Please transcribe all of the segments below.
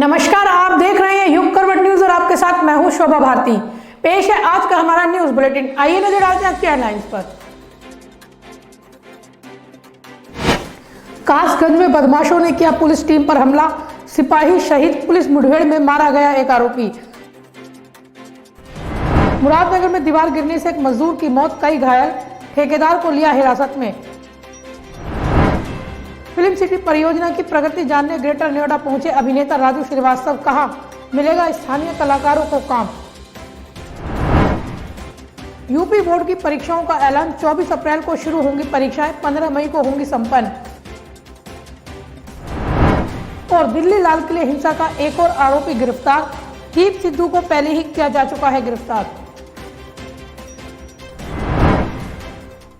नमस्कार, आप देख रहे हैं युग करवट न्यूज और आपके साथ मैं हूं शोभा भारती। पेश है आज का हमारा न्यूज बुलेटिन। आइए नजर डालते हैं आज की हेडलाइंस पर। कासगंज में बदमाशों ने किया पुलिस टीम पर हमला, सिपाही शहीद, पुलिस मुठभेड़ में मारा गया एक आरोपी। मुरादनगर में दीवार गिरने से एक मजदूर की मौत, कई घायल, ठेकेदार को लिया हिरासत में। फिल्म सिटी परियोजना की प्रगति जानने ग्रेटर नोएडा पहुंचे अभिनेता राजू श्रीवास्तव, कहा मिलेगा स्थानीय कलाकारों को काम। यूपी बोर्ड की परीक्षाओं का ऐलान, 24 अप्रैल को शुरू होंगी परीक्षाएं, 15 मई को होंगी संपन्न। और दिल्ली लाल किले हिंसा का एक और आरोपी गिरफ्तार, दीप सिद्धू को पहले ही किया जा चुका है गिरफ्तार।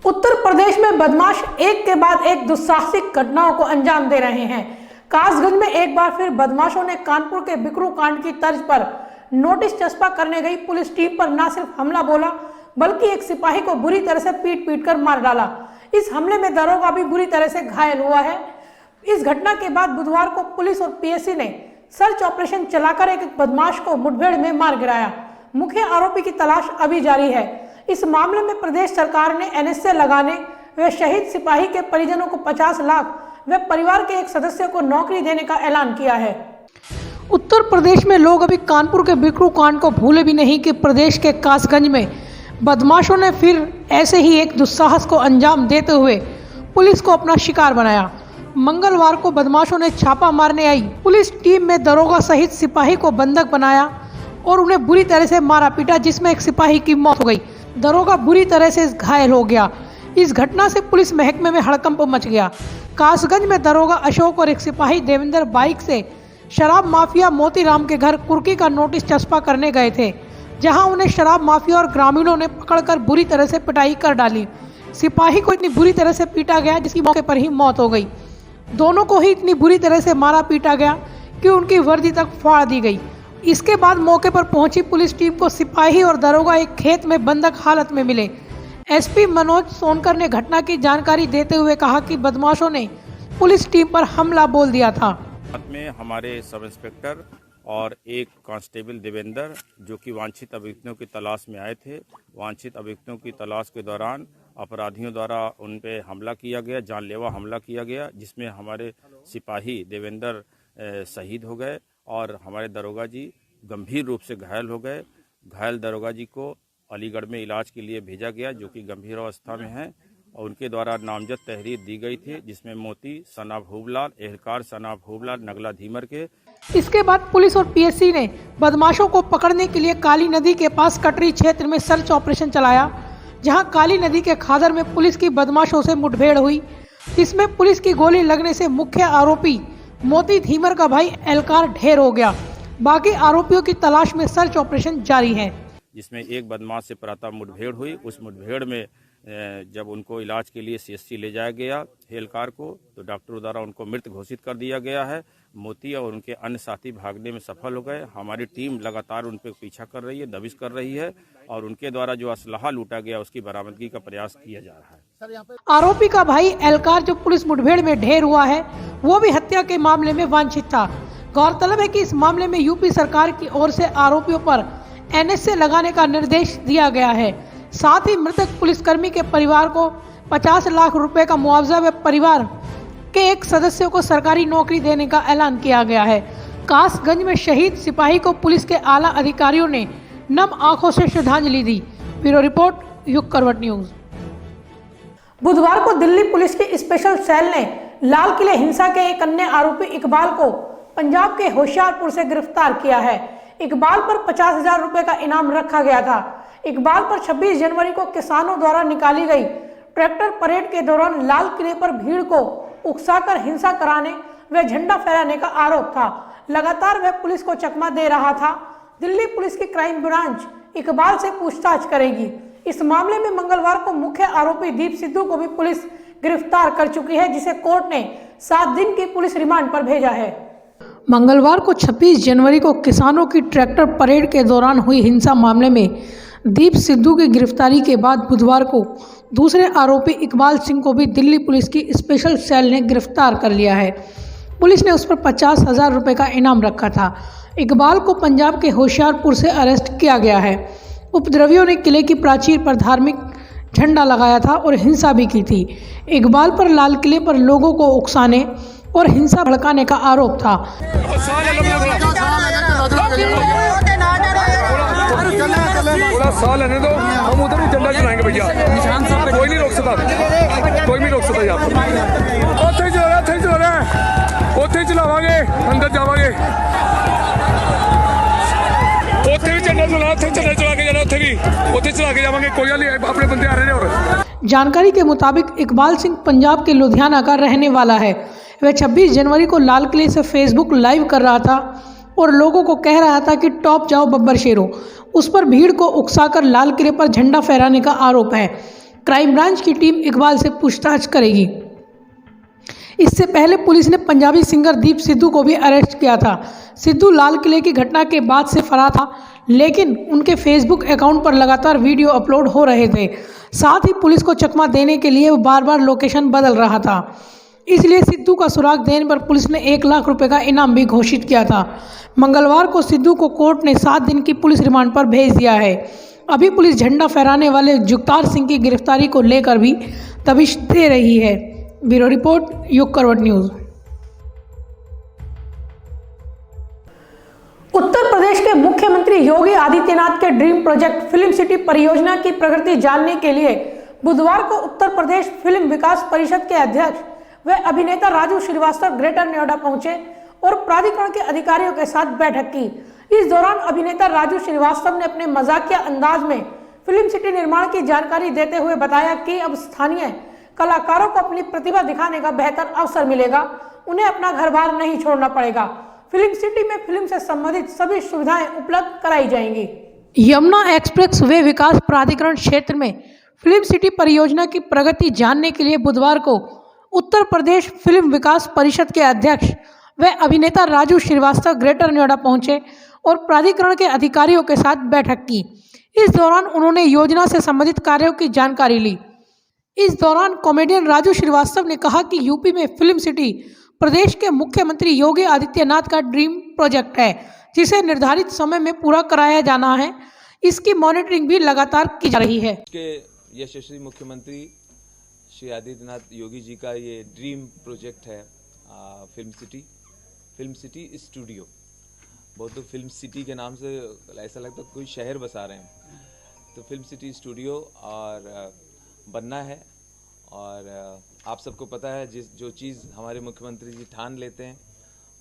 उत्तर प्रदेश में बदमाश एक के बाद एक दुस्साहसिक घटनाओं को अंजाम दे रहे हैं। कासगंज में एक बार फिर बदमाशों ने कानपुर के बिकरू कांड की तर्ज पर नोटिस चस्पा करने गई पुलिस टीम पर न सिर्फ हमला बोला, बल्कि एक सिपाही को बुरी तरह से पीट कर मार डाला। इस हमले में दरोगा भी बुरी तरह से घायल हुआ है। इस घटना के बाद बुधवार को पुलिस और पीएससी ने सर्च ऑपरेशन चलाकर एक बदमाश को मुठभेड़ में मार गिराया। मुख्य आरोपी की तलाश अभी जारी है। इस मामले में प्रदेश सरकार ने एनएसए लगाने व शहीद सिपाही के परिजनों को 50 लाख व परिवार के एक सदस्य को नौकरी देने का ऐलान किया है। उत्तर प्रदेश में लोग अभी कानपुर के बिकरू कांड को भूले भी नहीं कि प्रदेश के कासगंज में बदमाशों ने फिर ऐसे ही एक दुस्साहस को अंजाम देते हुए पुलिस को अपना शिकार बनाया। मंगलवार को बदमाशों ने छापा मारने आई पुलिस टीम में दरोगा सहित सिपाही को बंधक बनाया और उन्हें बुरी तरह से मारा पीटा, जिसमें एक सिपाही की मौत हो गई। दरोगा बुरी तरह से घायल हो गया। इस घटना से पुलिस महकमे में हड़कंप मच गया। कासगंज में दरोगा अशोक और एक सिपाही देवेंद्र बाइक से शराब माफिया मोतीराम के घर कुर्की का नोटिस चस्पा करने गए थे, जहां उन्हें शराब माफिया और ग्रामीणों ने पकड़कर बुरी तरह से पिटाई कर डाली। सिपाही को इतनी बुरी तरह से पीटा गया जिसकी मौके पर ही मौत हो गई। दोनों को ही इतनी बुरी तरह से मारा पीटा गया कि उनकी वर्दी तक फाड़ दी गई। इसके बाद मौके पर पहुंची पुलिस टीम को सिपाही और दरोगा एक खेत में बंधक हालत में मिले। एसपी मनोज सोनकर ने घटना की जानकारी देते हुए कहा कि बदमाशों ने पुलिस टीम पर हमला बोल दिया था। में हमारे सब इंस्पेक्टर और एक कांस्टेबल देवेंद्र, जो कि वांछित अभियुक्तों की तलाश में आए थे, वांछित अभियुक्तों की तलाश के दौरान अपराधियों द्वारा उन पे हमला किया गया, जानलेवा हमला किया गया, जिसमें हमारे सिपाही देवेंद्र शहीद हो गए और हमारे दरोगा जी गंभीर रूप से घायल हो गए। घायल दरोगा जी को अलीगढ़ में इलाज के लिए भेजा गया, जो कि गंभीर अवस्था में हैं, और उनके द्वारा नामजद तहरीर दी गई थी, जिसमें मोती सना भूबलाल, एहलकार सना भूबलाल, नगला धीमर के। इसके बाद पुलिस और पीएससी ने बदमाशों को पकड़ने के लिए काली नदी के पास कटरी क्षेत्र में सर्च ऑपरेशन चलाया, जहां काली नदी के खादर में पुलिस की बदमाशों से मुठभेड़ हुई, जिसमें पुलिस की गोली लगने से मुख्य आरोपी मोती धीमर का भाई एहलकार ढेर हो गया। बाकी आरोपियों की तलाश में सर्च ऑपरेशन जारी है, जिसमें एक बदमाश से प्रातः मुठभेड़ हुई। उस मुठभेड़ में जब उनको इलाज के लिए सीएससी ले जाया गया एहलकार को, तो डॉक्टरों द्वारा उनको मृत घोषित कर दिया गया है। मोती और उनके अन्य साथी भागने में सफल हो गए। हमारी टीम लगातार उन पर पीछा कर रही है, दबिश कर रही है, और उनके द्वारा जो असलहा लूटा गया उसकी बरामदगी का प्रयास किया जा रहा है। आरोपी का भाई एहलकार जो पुलिस मुठभेड़ में ढेर हुआ है, वो भी हत्या के मामले में वांछित था। गौरतलब है कि इस मामले में यूपी सरकार की ओर से आरोपियों पर एनएसए लगाने का निर्देश दिया गया है। साथ ही मृतक पुलिसकर्मी के परिवार को 50 लाख रुपए का मुआवजा व परिवार के एक सदस्य को सरकारी नौकरी देने का ऐलान किया गया है। कासगंज में शहीद सिपाही को पुलिस के आला अधिकारियों ने नम आंखों से श्रद्धांजलि दी। ब्यूरो रिपोर्ट, युग करवट न्यूज। बुधवार को दिल्ली पुलिस की स्पेशल सेल ने लाल किले हिंसा के एक अन्य आरोपी इकबाल को पंजाब के होशियारपुर से गिरफ्तार किया है। इकबाल पर 50,000 रुपए का इनाम रखा गया था। इकबाल पर 26 जनवरी को किसानों द्वारा निकाली गई ट्रैक्टर परेड के दौरान लाल किले पर भीड़ को उकसाकर हिंसा कराने व झंडा फहराने का आरोप था। लगातार वह पुलिस को चकमा दे रहा था। दिल्ली पुलिस की क्राइम ब्रांच इकबाल से पूछताछ करेगी। इस मामले में मंगलवार को मुख्य आरोपी दीप सिद्धू को भी पुलिस गिरफ्तार कर चुकी है, जिसे कोर्ट ने 7 दिन की पुलिस रिमांड पर भेजा है। मंगलवार को 26 जनवरी को किसानों की ट्रैक्टर परेड के दौरान हुई हिंसा मामले में दीप सिद्धू की गिरफ्तारी के बाद बुधवार को दूसरे आरोपी इकबाल सिंह को भी दिल्ली पुलिस की स्पेशल सेल ने गिरफ्तार कर लिया है। पुलिस ने उस पर 50,000 रुपये का इनाम रखा था। इकबाल को पंजाब के होशियारपुर से अरेस्ट किया गया है। उपद्रवियों ने किले की प्राचीर पर धार्मिक झंडा लगाया था और हिंसा भी की थी। इकबाल पर लाल किले पर लोगों को उकसाने और हिंसा भड़काने का आरोप था। साल लेने दो, हम उधर भी झंडा चलाएंगे भैया, कोई नहीं रोक सकता, कोई नहीं रोक सकता। यहाँ ਉੱਥੇ ਚਲਾਵਾਂਗੇ, ਅੰਦਰ ਜਾਵਾਂਗੇ, ਉੱਥੇ ਵੀ ਝੰਡਾ ਚਲਾ, ਉੱਥੇ ਝੰਡਾ ਚਲਾ ਕੇ ਜਾਣਾ, ਉੱਥੇ ਚਲਾ ਕੇ ਜਾਵਾਂਗੇ, कोई नहीं, अपने बंदे आ रहे हैं। और जानकारी के मुताबिक इकबाल सिंह पंजाब के लुधियाना का रहने वाला है। वह 26 जनवरी को लाल किले से फेसबुक लाइव कर रहा था और लोगों को कह रहा था कि टॉप जाओ बब्बर शेरों। उस पर भीड़ को उकसाकर लाल किले पर झंडा फहराने का आरोप है। क्राइम ब्रांच की टीम इकबाल से पूछताछ करेगी। इससे पहले पुलिस ने पंजाबी सिंगर दीप सिद्धू को भी अरेस्ट किया था। सिद्धू लाल किले की घटना के बाद से फरार था, लेकिन उनके फेसबुक अकाउंट पर लगातार वीडियो अपलोड हो रहे थे। साथ ही पुलिस को चकमा देने के लिए वो बार बार लोकेशन बदल रहा था। इसलिए सिद्धू का सुराग देने पर पुलिस ने 1 लाख रुपए का इनाम भी घोषित किया था। मंगलवार को सिद्धू को कोर्ट ने 7 दिन की पुलिस रिमांड पर भेज दिया है। अभी पुलिस झंडा फहराने वाले जुगतार सिंह की गिरफ्तारी को लेकर भी तबिश दे रही है। ब्यूरो रिपोर्ट, युग करवट न्यूज। उत्तर प्रदेश के मुख्यमंत्री योगी आदित्यनाथ के ड्रीम प्रोजेक्ट फिल्म सिटी परियोजना की प्रगति जानने के लिए बुधवार को उत्तर प्रदेश फिल्म विकास परिषद के अध्यक्ष व अभिनेता राजू श्रीवास्तव ग्रेटर नोएडा पहुंचे और प्राधिकरण के अधिकारियों के साथ बैठक की। इस दौरान अभिनेता राजू श्रीवास्तव ने अपने मजाकिया अंदाज में फिल्म सिटी निर्माण की जानकारी देते हुए बताया कि अब स्थानीय कलाकारों को अपनी प्रतिभा दिखाने का बेहतर अवसर मिलेगा। उन्हें अपना घर बार नहीं छोड़ना पड़ेगा। फिल्म सिटी में फिल्म से संबंधित सभी सुविधाएं उपलब्ध कराई जाएंगी। यमुना एक्सप्रेस वे विकास प्राधिकरण क्षेत्र में फिल्म सिटी परियोजना की प्रगति जानने के लिए बुधवार को उत्तर प्रदेश फिल्म विकास परिषद के अध्यक्ष व अभिनेता राजू श्रीवास्तव ग्रेटर नोएडा पहुंचे और प्राधिकरण के अधिकारियों के साथ बैठक की। इस दौरान उन्होंने योजना से संबंधित कार्यों की जानकारी ली। इस दौरान कॉमेडियन राजू श्रीवास्तव ने कहा कि यूपी में फिल्म सिटी प्रदेश के मुख्यमंत्री योगी आदित्यनाथ का ड्रीम प्रोजेक्ट है, जिसे निर्धारित समय में पूरा कराया जाना है। इसकी मॉनिटरिंग भी लगातार की जा रही है। यशस्वी मुख्यमंत्री श्री आदित्यनाथ योगी जी का ये ड्रीम प्रोजेक्ट है फिल्म सिटी स्टूडियो। बहुत लोग फिल्म सिटी के नाम से ऐसा लगता है कोई शहर बसा रहे हैं, तो फिल्म सिटी स्टूडियो और बनना है। और आप सबको पता है जो चीज़ हमारे मुख्यमंत्री जी ठान लेते हैं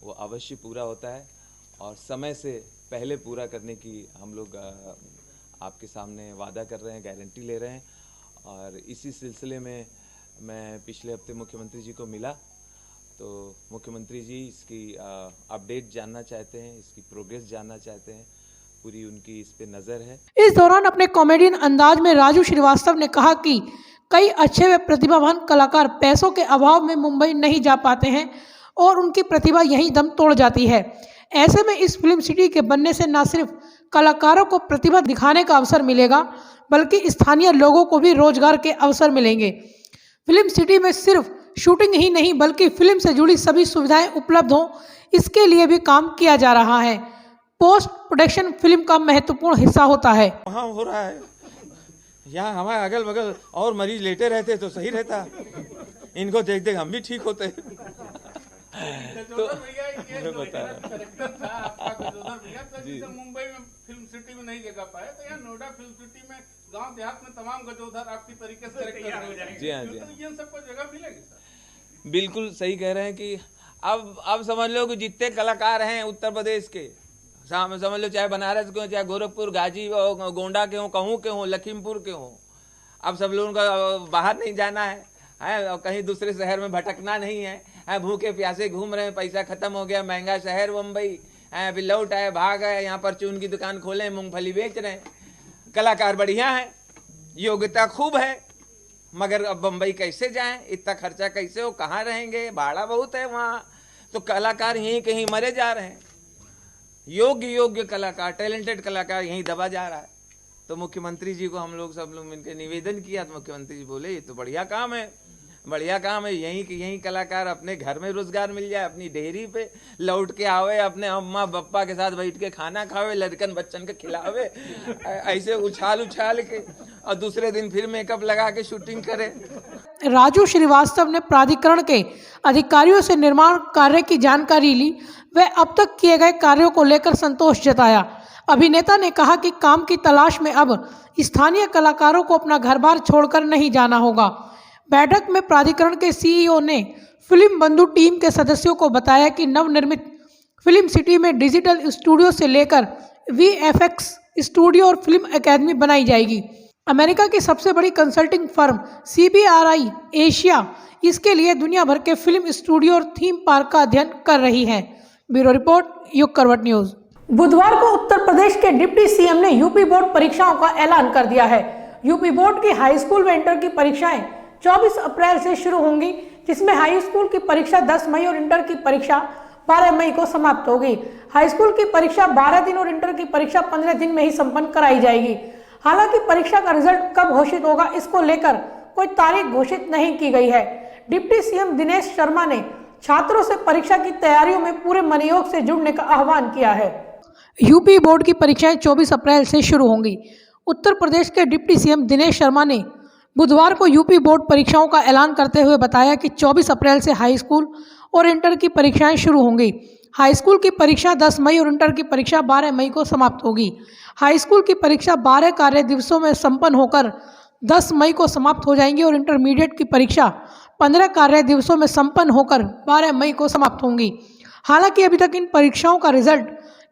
वो अवश्य पूरा होता है और समय से पहले पूरा करने की हम लोग आपके सामने वादा कर रहे हैं, गारंटी ले रहे हैं। और इसी सिलसिले में मैं पिछले हफ्ते मुख्यमंत्री जी को मिला, तो मुख्यमंत्री जी इसकी अपडेट जानना चाहते हैं, इसकी प्रोग्रेस जानना चाहते हैं, पूरी उनकी इस पे नज़र है। इस दौरान अपने कॉमेडियन अंदाज में राजू श्रीवास्तव ने कहा कि कई अच्छे व प्रतिभावान कलाकार पैसों के अभाव में मुंबई नहीं जा पाते हैं और उनकी प्रतिभा यहीं दम तोड़ जाती है। ऐसे में इस फिल्म सिटी के बनने से न सिर्फ कलाकारों को प्रतिभा दिखाने का अवसर मिलेगा, बल्कि स्थानीय लोगों को भी रोजगार के अवसर मिलेंगे। फिल्म सिटी में सिर्फ शूटिंग ही नहीं बल्कि फिल्म से जुड़ी सभी सुविधाएं उपलब्ध हों, इसके लिए भी काम किया जा रहा है। पोस्ट प्रोडक्शन फिल्म का महत्वपूर्ण हिस्सा होता है। वहाँ हो रहा है, यहाँ हमारे अगल बगल और मरीज लेटे रहते तो सही रहता, इनको देख देख हम भी ठीक होते। तो मैं बता मुंबई में फिल्म सिटी में नहीं जगह पाए, तो यहाँ नोएडा फिल्म सिटी में गांव देहात में तमाम गजोधर आपकी तरीके से तैयार हो जाएंगे। जी हाँ, जी तो ये सबको जगह मिलेगी सर। बिल्कुल सही कह रहे हैं कि अब समझ लो कि जितने कलाकार हैं उत्तर प्रदेश के, समझ लो चाहे बनारस के हो, चाहे गोरखपुर, गाजी, गोंडा के हों, कहूँ के हों, लखीमपुर के हों, अब सब लोगों का बाहर नहीं जाना है, और कहीं दूसरे शहर में भटकना नहीं है। भूखे प्यासे घूम रहे हैं, पैसा खत्म हो गया, महंगा शहर मुंबई, अभी लौट आए, भाग आए, यहाँ पर चून की दुकान खोले, मूंगफली बेच रहे हैं। कलाकार बढ़िया है, योग्यता खूब है, मगर अब बम्बई कैसे जाएं, इतना खर्चा कैसे हो, कहाँ रहेंगे, भाड़ा बहुत है वहाँ, तो कलाकार यहीं कहीं मरे जा रहे हैं। योग्य कलाकार, टैलेंटेड कलाकार यहीं दबा जा रहा है। तो मुख्यमंत्री जी को हम लोग सब लोग मिलकर निवेदन किया, तो मुख्यमंत्री जी बोले ये तो बढ़िया काम है, बढ़िया काम है। यही कलाकार अपने घर में रोजगार मिल जाए, अपनी डेहरी पे लौट के आवे, अपने अम्मा बप्पा के साथ बैठ के खाना खावे, लड़कन बच्चन के खिलावे, ऐसे उछाल के, और दूसरे दिन फिर मेकअप लगा के शूटिंग करे। राजू श्रीवास्तव ने प्राधिकरण के अधिकारियों से निर्माण कार्य की जानकारी ली व अब तक किए गए कार्यों को लेकर संतोष जताया। अभिनेता ने कहा कि काम की तलाश में अब स्थानीय कलाकारों को अपना घर बार छोड़कर नहीं जाना होगा। बैठक में प्राधिकरण के सीईओ ने फिल्म बंधु टीम के सदस्यों को बताया कि नवनिर्मित फिल्म सिटी में डिजिटल स्टूडियो से लेकर वीएफएक्स स्टूडियो और फिल्म एकेडमी बनाई जाएगी। अमेरिका की सबसे बड़ी कंसल्टिंग फर्म CBRI एशिया इसके लिए दुनिया भर के फिल्म स्टूडियो और थीम पार्क का अध्ययन कर रही है। ब्यूरो रिपोर्ट, युग करवट न्यूज। बुधवार को उत्तर प्रदेश के डिप्टी सीएम ने यूपी बोर्ड परीक्षाओं का ऐलान कर दिया है। यूपी बोर्ड की हाई स्कूल व इंटर की परीक्षाएं 24 अप्रैल से शुरू होंगी, जिसमें हाई स्कूल की परीक्षा 10 मई और इंटर की परीक्षा 12 मई को समाप्त होगी। हाई स्कूल की परीक्षा 12 दिन और इंटर की परीक्षा 15 दिन में ही संपन्न कराई जाएगी। हालांकि परीक्षा का रिजल्ट कब घोषित होगा, इसको लेकर कोई तारीख घोषित नहीं की गई है। डिप्टी सीएम दिनेश शर्मा ने छात्रों से परीक्षा की तैयारियों में पूरे मनोयोग से जुड़ने का आह्वान किया है। यूपी बोर्ड की परीक्षाएं 24 अप्रैल से शुरू होंगी। उत्तर प्रदेश के डिप्टी सीएम दिनेश शर्मा ने बुधवार को यूपी बोर्ड परीक्षाओं का ऐलान करते हुए बताया कि 24 अप्रैल से हाई स्कूल और इंटर की परीक्षाएं शुरू होंगी। हाई स्कूल की परीक्षा 10 मई और इंटर की परीक्षा 12 मई को समाप्त होगी। हाई स्कूल की परीक्षा 12 कार्य दिवसों में संपन्न होकर 10 मई को समाप्त हो जाएंगी और इंटरमीडिएट की परीक्षा 15 कार्य दिवसों में संपन्न होकर 12 मई को समाप्त होंगी। हालांकि अभी तक इन परीक्षाओं का रिजल्ट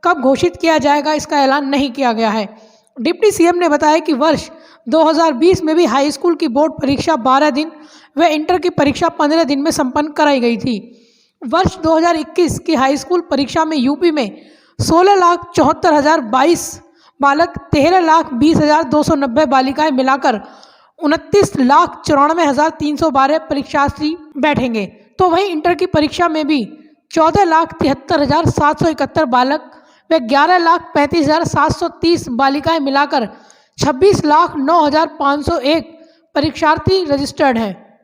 कब घोषित किया जाएगा, इसका ऐलान नहीं किया गया है। डिप्टी सीएम ने बताया कि वर्ष 2020 में भी हाई स्कूल की बोर्ड परीक्षा 12 दिन व इंटर की परीक्षा 15 दिन में संपन्न कराई गई थी। वर्ष 2021 की हाई स्कूल परीक्षा में यूपी में 16,74,022 बालक, 13,20,290 बालिकाएं मिलाकर 29,94,312 परीक्षार्थी बैठेंगे। तो वहीं इंटर की परीक्षा में भी 14,73,771 बालक व 11,35,730 बालिकाएं मिलाकर 26,09,501 परीक्षार्थी रजिस्टर्ड हैं।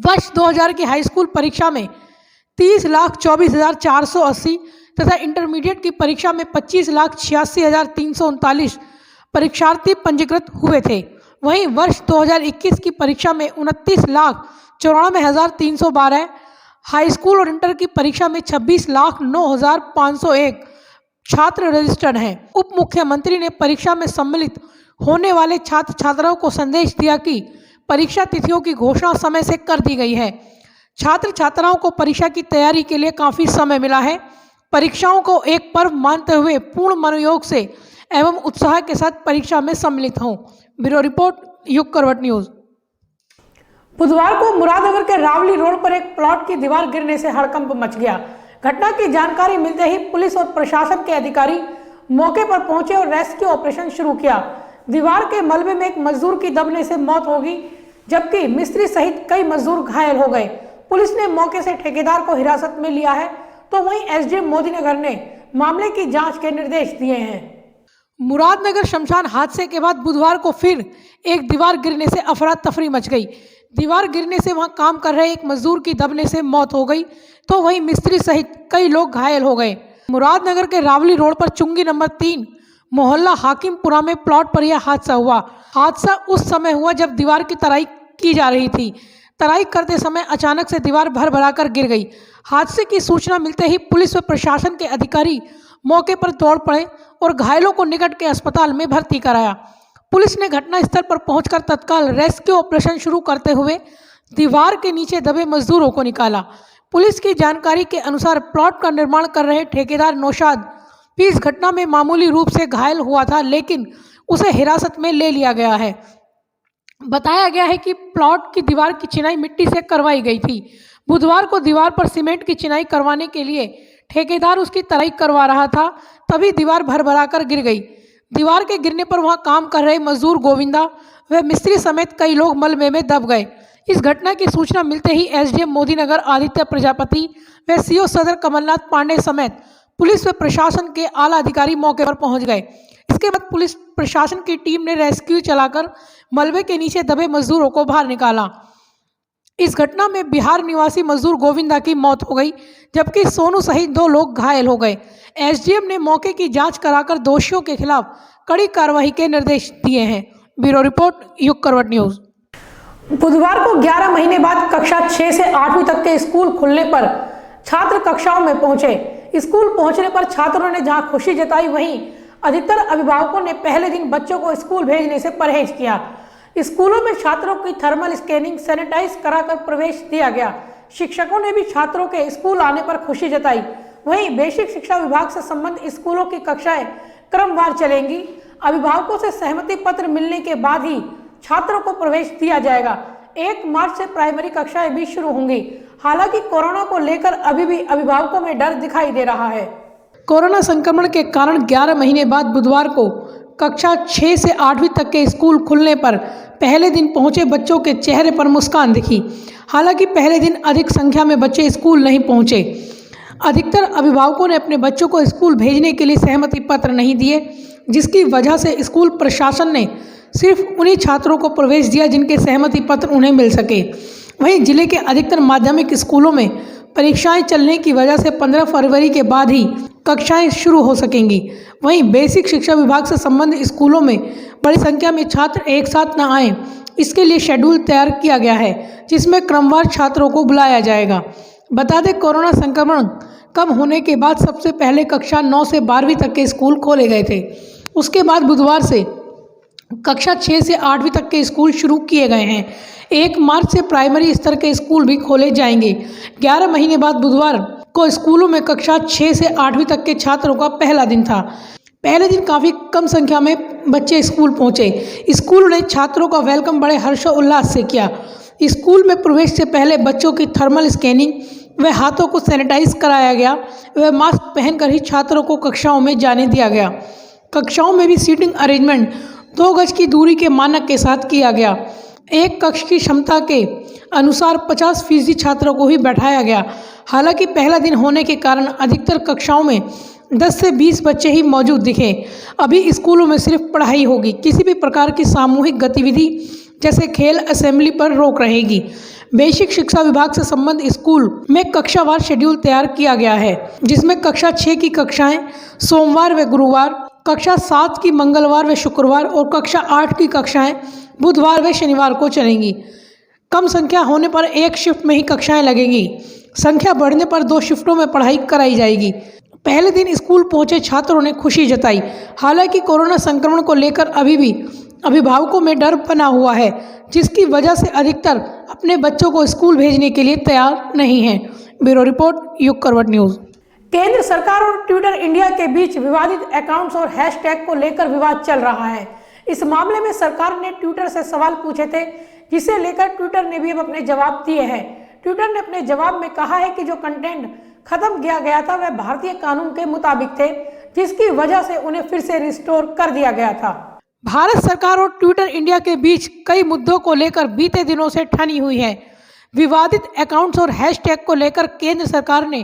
वर्ष 2000 की हाई स्कूल परीक्षा में 30,24,480 तथा इंटरमीडिएट की परीक्षा में 25,86,339 परीक्षार्थी पंजीकृत हुए थे। वहीं वर्ष 2021 की परीक्षा में 29,94,312, हाई स्कूल और इंटर की परीक्षा में 26,09,501 छात्र रजिस्टर्ड हैं। उप मुख्यमंत्री ने परीक्षा में सम्मिलित होने वाले छात्र छात्राओं को संदेश दिया कि परीक्षा तिथियों की घोषणा समय से कर दी गई है। छात्र छात्राओं को परीक्षा की तैयारी के लिए काफ़ी समय मिला है। परीक्षाओं को एक पर्व मानते हुए पूर्ण मनोयोग से एवं उत्साह के साथ परीक्षा में सम्मिलित हों। ब्यूरो रिपोर्ट, युग करवट न्यूज। बुधवार को मुरादनगर के रावली रोड पर एक प्लॉट की दीवार गिरने से हड़कंप मच गया। घटना की जानकारी मिलते ही पुलिस और प्रशासन के अधिकारी मौके पर पहुंचे और रेस्क्यू ऑपरेशन शुरू किया। दीवार के मलबे में एक मजदूर की दबने से मौत हो गई, जबकि मिस्त्री सहित कई मजदूर घायल हो गए। पुलिस ने मौके से ठेकेदार को हिरासत में लिया है, तो वहीं एसडीएम मोदीनगर ने मामले की जांच के निर्देश दिए हैं। मुरादनगर शमशान हादसे के बाद बुधवार को फिर एक दीवार गिरने से अफरा तफरी मच गई। दीवार गिरने से वहां काम कर रहे एक मजदूर की दबने से मौत हो गई, तो वहीं मिस्त्री सहित कई लोग घायल हो गए। मुरादनगर के रावली रोड पर चुंगी नंबर 3 मोहल्ला हाकिमपुरा में प्लॉट पर यह हादसा हुआ। हादसा उस समय हुआ जब दीवार की तराई की जा रही थी। तराई करते समय अचानक से दीवार भर-भराकर गिर गई। हादसे की सूचना मिलते ही पुलिस व प्रशासन के अधिकारी मौके पर दौड़ पड़े और घायलों को निकट के अस्पताल में भर्ती कराया। पुलिस ने घटनास्थल पर पहुंचकर तत्काल रेस्क्यू ऑपरेशन शुरू करते हुए दीवार के नीचे दबे मजदूरों को निकाला। पुलिस की जानकारी के अनुसार प्लॉट का निर्माण कर रहे ठेकेदार नौशाद भी इस घटना में मामूली रूप से घायल हुआ था, लेकिन उसे हिरासत में ले लिया गया है। बताया गया है कि प्लॉट की दीवार की चिनाई मिट्टी से करवाई गई थी। बुधवार को दीवार पर सीमेंट की चिनाई करवाने के लिए ठेकेदार उसकी तराई करवा रहा था, तभी दीवार भर-भराकर गिर गई। दीवार के गिरने पर वहां काम कर रहे मजदूर गोविंदा व मिस्त्री समेत कई लोग मलबे में दब गए। इस घटना की सूचना मिलते ही एसडीएम मोदीनगर आदित्य प्रजापति व सीओ सदर कमलनाथ पांडे समेत पुलिस व प्रशासन के आला अधिकारी मौके पर पहुंच गए। इसके बाद पुलिस प्रशासन की टीम ने रेस्क्यू चलाकर मलबे के नीचे दबे मजदूरों को बाहर निकाला। इस घटना में बिहार निवासी मजदूर गोविंदा की मौत हो गई, जबकि सोनू सहित 2 लोग घायल हो गए। एसडीएम ने मौके की जांच कराकर दोषियों के खिलाफ कड़ी कार्रवाई के निर्देश दिए हैं। ब्यूरो रिपोर्ट, युग करवट न्यूज। बुधवार को 11 महीने बाद कक्षा 6 से 8वीं तक के स्कूल खुलने पर छात्र कक्षाओं में पहुंचे। स्कूल पहुंचने पर छात्रों ने जहां खुशी जताई, वहीं अधिकतर अभिभावकों ने पहले दिन बच्चों को स्कूल भेजने से परहेज किया। स्कूलों में छात्रों की थर्मल स्कैनिंग, सैनिटाइज कराकर प्रवेश दिया गया। शिक्षकों ने भी छात्रों के स्कूल आने पर खुशी जताई। वहीं बेसिक शिक्षा विभाग से संबंधित स्कूलों की कक्षाएं क्रमवार चलेंगी। अभिभावकों से सहमति पत्र मिलने के बाद ही छात्रों को प्रवेश दिया जाएगा। 1 मार्च से प्राइमरी कक्षाएं भी शुरू होंगी। हालांकि कोरोना को लेकर अभी भी अभिभावकों में डर दिखाई दे रहा है। कोरोना संक्रमण के कारण 11 महीने बाद बुधवार को कक्षा 6 से 8वीं तक के स्कूल खुलने पर पहले दिन पहुंचे बच्चों के चेहरे पर मुस्कान दिखी। हालांकि पहले दिन अधिक संख्या में बच्चे स्कूल नहीं पहुंचे। अधिकतर अभिभावकों ने अपने बच्चों को स्कूल भेजने के लिए सहमति पत्र नहीं दिए, जिसकी वजह से स्कूल प्रशासन ने सिर्फ उन्हीं छात्रों को प्रवेश दिया जिनके सहमति पत्र उन्हें मिल सके। वहीं जिले के अधिकतर माध्यमिक स्कूलों में परीक्षाएं चलने की वजह से 15 फरवरी के बाद ही कक्षाएं शुरू हो सकेंगी। वहीं बेसिक शिक्षा विभाग से संबंधित स्कूलों में बड़ी संख्या में छात्र एक साथ न आएं, इसके लिए शेड्यूल तैयार किया गया है, जिसमें क्रमवार छात्रों को बुलाया जाएगा। बता दें, कोरोना संक्रमण कम होने के बाद सबसे पहले कक्षा 9 से 12वीं तक के स्कूल खोले गए थे। उसके बाद बुधवार से कक्षा 6 से 8वीं तक के स्कूल शुरू किए गए हैं। 1 मार्च से प्राइमरी स्तर के स्कूल भी खोले जाएंगे। 11 महीने बाद बुधवार को स्कूलों में कक्षा 6 से 8वीं तक के छात्रों का पहला दिन था। पहले दिन काफ़ी कम संख्या में बच्चे स्कूल पहुंचे। स्कूल ने छात्रों का वेलकम बड़े हर्षोल्लास से किया। स्कूल में प्रवेश से पहले बच्चों की थर्मल स्कैनिंग व हाथों को सैनिटाइज कराया गया व मास्क पहनकर ही छात्रों को कक्षाओं में जाने दिया गया। कक्षाओं में भी सीटिंग अरेंजमेंट 2 गज की दूरी के मानक के साथ किया गया। एक कक्ष की क्षमता के अनुसार 50% छात्रों को ही बैठाया गया। हालांकि पहला दिन होने के कारण अधिकतर कक्षाओं में 10 से 20 बच्चे ही मौजूद दिखे। अभी स्कूलों में सिर्फ पढ़ाई होगी। किसी भी प्रकार की सामूहिक गतिविधि जैसे खेल, असेंबली पर रोक रहेगी। बेसिक शिक्षा विभाग से संबंधित स्कूल में कक्षावार शेड्यूल तैयार किया गया है, जिसमें कक्षा 6 की कक्षाएं सोमवार व गुरुवार, कक्षा 7 की मंगलवार व शुक्रवार और कक्षा 8 की कक्षाएं बुधवार व शनिवार को चलेंगी। कम संख्या होने पर एक शिफ्ट में ही कक्षाएं लगेंगी। संख्या बढ़ने पर 2 शिफ्टों में पढ़ाई कराई जाएगी। पहले दिन स्कूल पहुंचे छात्रों ने खुशी जताई। हालांकि कोरोना संक्रमण को लेकर अभी भी अभिभावकों में डर बना हुआ है, जिसकी वजह से अधिकतर अपने बच्चों को स्कूल भेजने के लिए तैयार नहीं हैं। ब्यूरो रिपोर्ट, युग करवट न्यूज़। केंद्र सरकार और ट्विटर इंडिया के बीच विवादित अकाउंट्स और हैशटैग को लेकर विवाद चल रहा है। इस मामले में सरकार ने ट्विटर से सवाल पूछे थे, जिसे लेकर ट्विटर ने भी अब अपने जवाब दिए हैं। ट्विटर ने अपने जवाब में कहा है कि जो कंटेंट खत्म किया गया था वह भारतीय कानून के मुताबिक थे, जिसकी वजह से उन्हें फिर से रिस्टोर कर दिया गया था। भारत सरकार और ट्विटर इंडिया के बीच कई मुद्दों को लेकर बीते दिनों से ठनी हुई है। विवादित अकाउंट्स और हैशटैग को लेकर केंद्र सरकार ने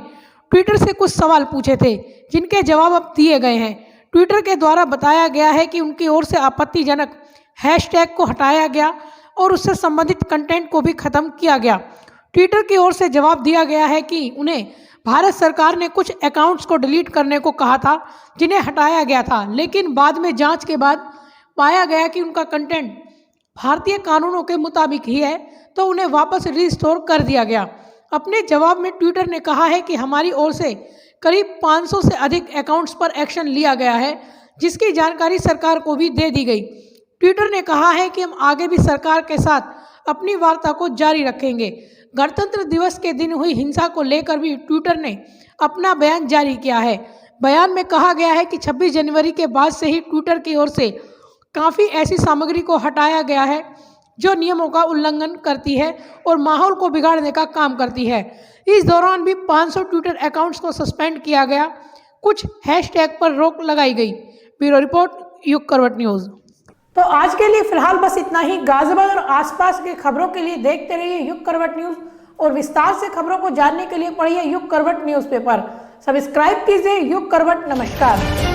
ट्विटर से कुछ सवाल पूछे थे, जिनके जवाब अब दिए गए हैं। ट्विटर के द्वारा बताया गया है कि उनकी ओर से आपत्तिजनक हैशटैग को हटाया गया और उससे संबंधित कंटेंट को भी खत्म किया गया। ट्विटर की ओर से जवाब दिया गया है कि उन्हें भारत सरकार ने कुछ अकाउंट्स को डिलीट करने को कहा था, जिन्हें हटाया गया था, लेकिन बाद में जांच के बाद पाया गया कि उनका कंटेंट भारतीय कानूनों के मुताबिक ही है, तो उन्हें वापस रिस्टोर कर दिया गया। अपने जवाब में ट्विटर ने कहा है कि हमारी ओर से करीब 500 से अधिक अकाउंट्स पर एक्शन लिया गया है, जिसकी जानकारी सरकार को भी दे दी गई। ट्विटर ने कहा है कि हम आगे भी सरकार के साथ अपनी वार्ता को जारी रखेंगे। गणतंत्र दिवस के दिन हुई हिंसा को लेकर भी ट्विटर ने अपना बयान जारी किया है। बयान में कहा गया है कि 26 जनवरी के बाद से ही ट्विटर की ओर से काफ़ी ऐसी सामग्री को हटाया गया है जो नियमों का उल्लंघन करती है और माहौल को बिगाड़ने का काम करती है। इस दौरान भी 500 ट्विटर अकाउंट्स को सस्पेंड किया गया। कुछ हैशटैग पर रोक लगाई गई। ब्यूरो रिपोर्ट, युग करवट न्यूज़। तो आज के लिए फिलहाल बस इतना ही। गाजियाबाद और आसपास की खबरों के लिए देखते रहिए युग करवट न्यूज़ और विस्तार से खबरों को जानने के लिए पढ़िए युग करवट न्यूज़पेपर। सब्सक्राइब कीजिए युग करवट। नमस्कार।